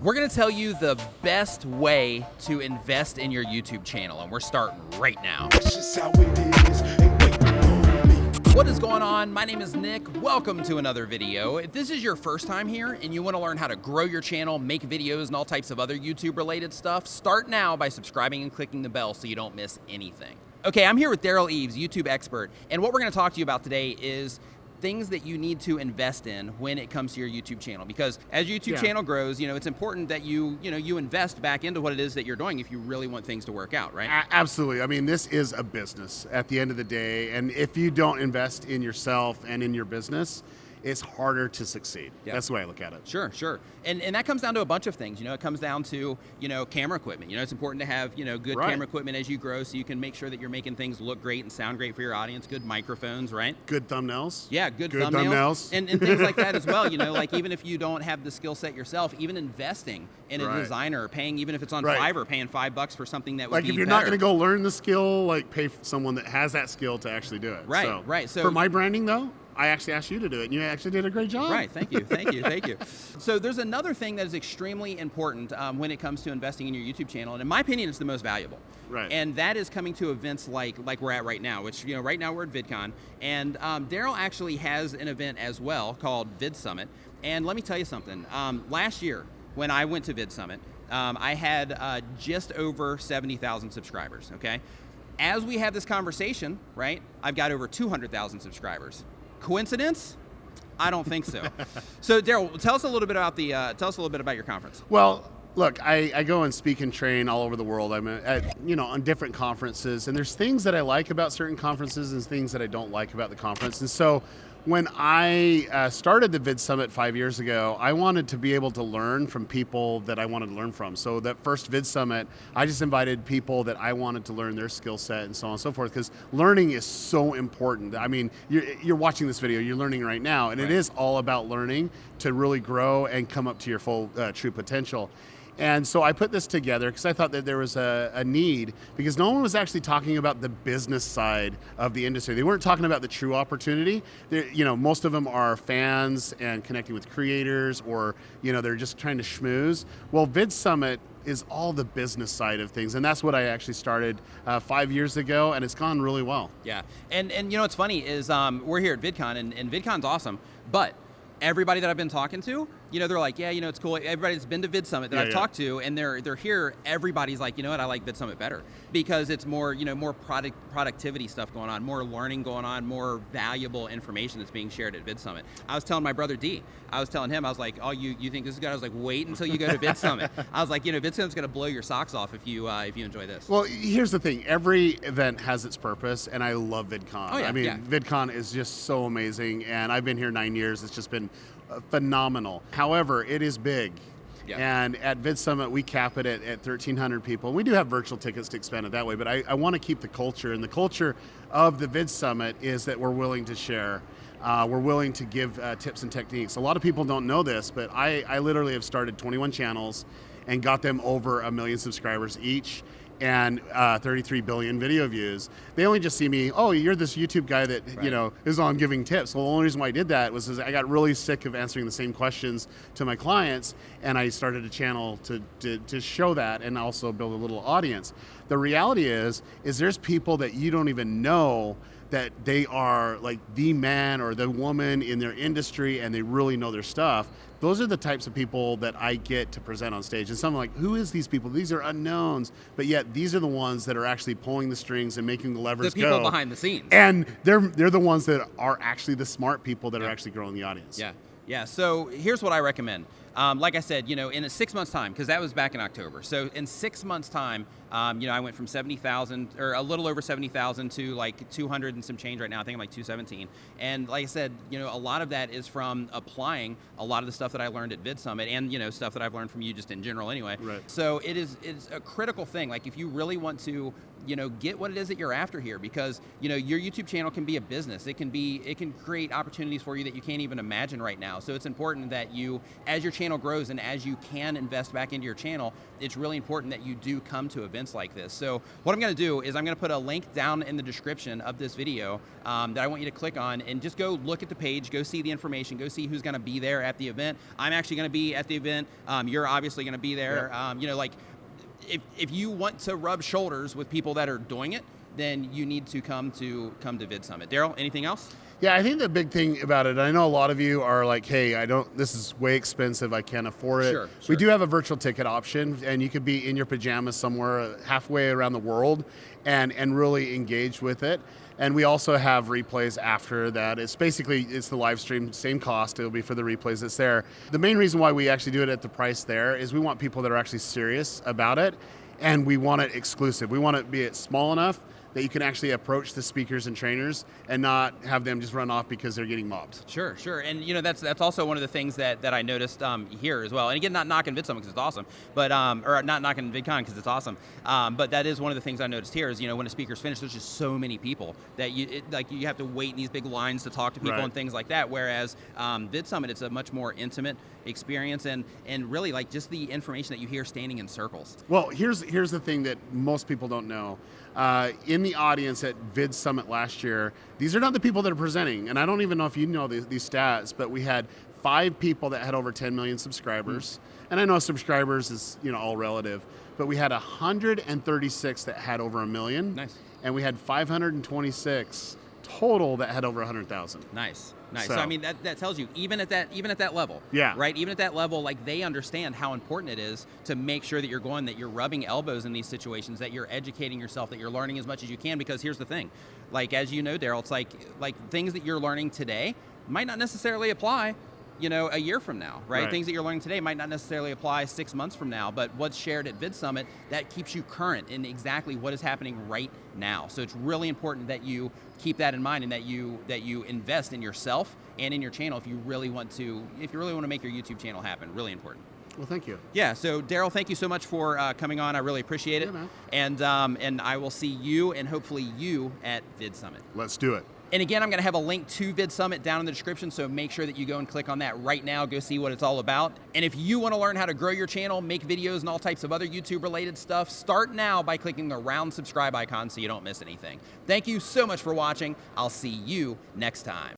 We're going to tell you the best way to invest in your YouTube channel, and we're starting right now. That's just how it is. Ain't waiting on me. What is going on? My name is Nick. Welcome to another video. If this is your first time here and you want to learn how to grow your channel, make videos, and all types of other YouTube related stuff, start now by subscribing and clicking the bell so you don't miss anything. Okay, I'm here with Derral Eves, YouTube expert, and what we're going to talk to you about today is things that you need to invest in when it comes to your YouTube channel, because as your YouTube channel grows, it's important that you invest back into what it is that you're doing if you really want things to work out, right? Absolutely. I mean, this is a business at the end of the day, and if you don't invest in yourself and in your business, it's harder to succeed. Yeah. That's the way I look at it. Sure. And that comes down to a bunch of things. It comes down to, camera equipment. It's important to have, good Right. camera equipment as you grow so you can make sure that you're making things look great and sound great for your audience. Good microphones, right? Good thumbnails. Yeah, good thumbnails. And things like that as well. Like even if you don't have the skill set yourself, even investing in a designer, paying, even if it's on Fiverr, paying $5 for something that would be if you're better. not going to go learn the skill, pay someone that has that skill to actually do it. Right. So for my branding though, I actually asked you to do it, and you actually did a great job. Right, thank you. So there's another thing that is extremely important when it comes to investing in your YouTube channel, and in my opinion, it's the most valuable. Right. And that is coming to events like we're at right now, which, right now we're at VidCon, and Derral actually has an event as well called VidSummit, and let me tell you something. Last year, when I went to VidSummit, I had just over 70,000 subscribers, okay? As we have this conversation, right, I've got over 200,000 subscribers. Coincidence? I don't think so. So, Derral, tell us a little bit about your conference. Well, look, I go and speak and train all over the world. I'm on different conferences, and there's things that I like about certain conferences and things that I don't like about the conference. And so when I started the VidSummit 5 years ago, I wanted to be able to learn from people that I wanted to learn from. So that first VidSummit, I just invited people that I wanted to learn their skill set and so on and so forth, because learning is so important. I mean, you're watching this video, you're learning right now, and It is all about learning to really grow and come up to your full true potential. And so I put this together because I thought that there was a need, because no one was actually talking about the business side of the industry. They weren't talking about the true opportunity. Most of them are fans and connecting with creators, or they're just trying to schmooze. Well, VidSummit is all the business side of things, and that's what I actually started 5 years ago, and it's gone really well. Yeah, and what's funny is we're here at VidCon, and VidCon's awesome, but everybody that I've been talking to, they're like, yeah, it's cool. Everybody that's been to VidSummit that I've talked to, and they're here, everybody's like, what, I like VidSummit better, because it's more, more productivity stuff going on, more learning going on, more valuable information that's being shared at VidSummit. I was telling my brother D, I was telling him, I was like, oh, you think this is good? I was like, wait until you go to VidSummit. I was like, VidSummit's gonna blow your socks off if you enjoy this. Well, here's the thing. Every event has its purpose, and I love VidCon. Oh, yeah, VidCon is just so amazing, and I've been here 9 years. It's just been phenomenal. However, it is big. Yeah. And at VidSummit, we cap it at 1,300 people. We do have virtual tickets to expand it that way, but I want to keep the culture. And the culture of the VidSummit is that we're willing to share. We're willing to give tips and techniques. A lot of people don't know this, but I literally have started 21 channels and got them over 1 million subscribers each, and 33 billion video views. They only just see me, oh, you're this YouTube guy that is on giving tips. Well, the only reason why I did that was I got really sick of answering the same questions to my clients, and I started a channel to show that and also build a little audience. The reality is there's people that you don't even know that they are like the man or the woman in their industry, and they really know their stuff. Those are the types of people that I get to present on stage. And so I'm like, who is these people? These are unknowns, but yet these are the ones that are actually pulling the strings and making the levers go. The people behind the scenes. And they're the ones that are actually the smart people that are actually growing the audience. Yeah. So here's what I recommend. Like I said, in a 6 months time, because that was back in October. So in 6 months time, I went from 70,000 or a little over 70,000 to like 200 and some change right now. I think I'm like 217. And like I said, a lot of that is from applying a lot of the stuff that I learned at VidSummit, and stuff that I've learned from you just in general anyway. Right. So it's a critical thing. Like if you really want to get what it is that you're after here, because your YouTube channel can be a business. It can create opportunities for you that you can't even imagine right now. So it's important that you, as your channel grows and as you can invest back into your channel, it's really important that you do come to events like this. So what I'm going to do is I'm going to put a link down in the description of this video that I want you to click on, and just go look at the page, go see the information, go see who's going to be there at the event. I'm actually going to be at the event. You're obviously going to be there. Yep. If you want to rub shoulders with people that are doing it, then you need to come to VidSummit. Derral, anything else? Yeah, I think the big thing about it, I know a lot of you are like, hey, this is way expensive, I can't afford it. Sure. We do have a virtual ticket option, and you could be in your pajamas somewhere halfway around the world and really engage with it. And we also have replays after that. It's the live stream, same cost. It'll be for the replays that's there. The main reason why we actually do it at the price there is we want people that are actually serious about it, and we want it exclusive. We want it to be small enough that you can actually approach the speakers and trainers and not have them just run off because they're getting mobbed. Sure. And that's also one of the things that I noticed here as well. And again, not knocking VidSummit because it's awesome, but or not knocking VidCon because it's awesome. But that is one of the things I noticed here is when a speaker's finished, there's just so many people that you have to wait in these big lines to talk to people and things like that. Whereas VidSummit, it's a much more intimate experience and really just the information that you hear standing in circles. Well, here's the thing that most people don't know. In the audience at VidSummit last year, these are not the people that are presenting, and I don't even know if you know these stats, but we had 5 people that had over 10 million subscribers. And I know subscribers is all relative, but we had 136 that had over 1 million. Nice. And we had 526 total that had over 100,000. Nice. So I mean that tells you even at that level, right? Even at that level, they understand how important it is to make sure that that you're rubbing elbows in these situations, that you're educating yourself, that you're learning as much as you can. Because here's the thing, as you know, Derral, it's like things that you're learning today might not necessarily apply a year from now, right? Things that you're learning today might not necessarily apply 6 months from now, but what's shared at VidSummit, that keeps you current in exactly what is happening right now. So it's really important that you keep that in mind and that you invest in yourself and in your channel if you really want to make your YouTube channel happen. Really important. Well, thank you. Yeah, so Derral, thank you so much for coming on. I really appreciate it. Yeah, man. And I will see you and hopefully you at VidSummit. Let's do it. And again, I'm going to have a link to VidSummit down in the description, so make sure that you go and click on that right now. Go see what it's all about. And if you want to learn how to grow your channel, make videos and all types of other YouTube-related stuff, start now by clicking the round subscribe icon so you don't miss anything. Thank you so much for watching. I'll see you next time.